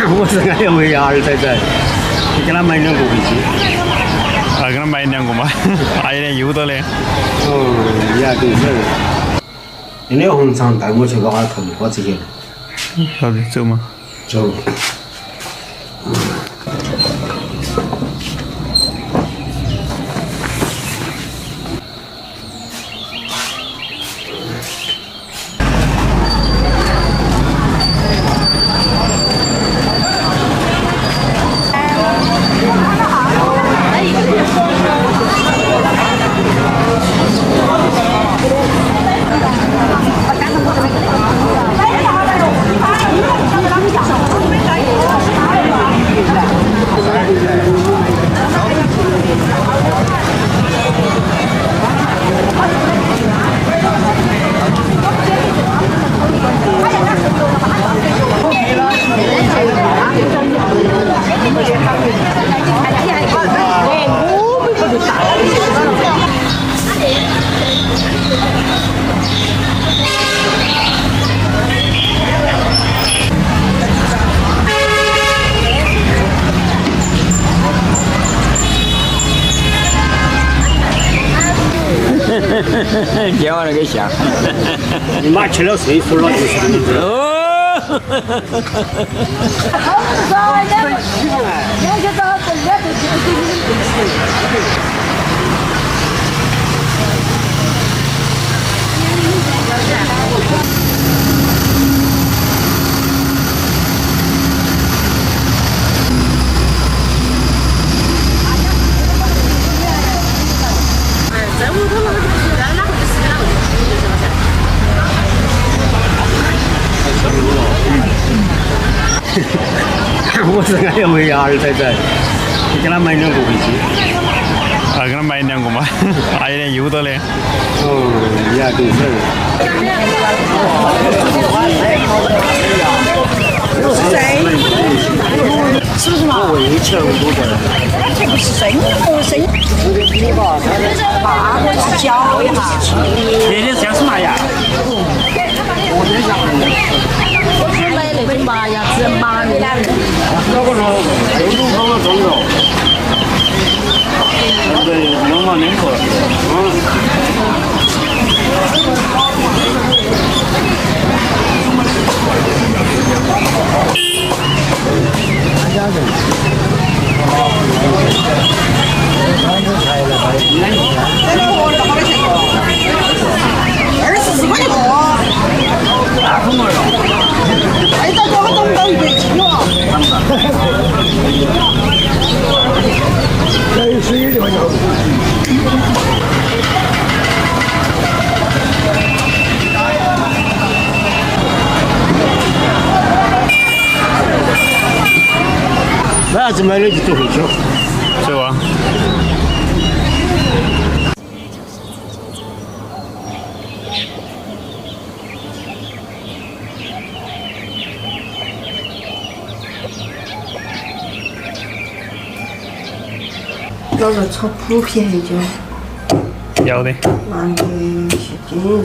我是俺要回家儿才在，你给他买2个回去。啊，给他买2个嘛，还有点油的嘞。哦，也对事儿。你那红肠带我去个码头，我直接好的，走嘛。走。见我那个像，你妈吃了岁数了就是。哦。我是俺要回家儿才在，你给他买2个回去。啊，给他买2个嘛，还有点油的嘞。哦，也对事儿。是不是嘛？我又吃了5个了。这不是生把我去搅一下。这像什么呀？我是买那种麻呀，只麻的。那个说6种口的中肉，对，弄嘛2个，24块一个。大葱儿了。哎，这个我都100斤了。这水的嘛叫。为啥子买了就走回去了？走啊。要是炒普便宜就要的。拿的去金银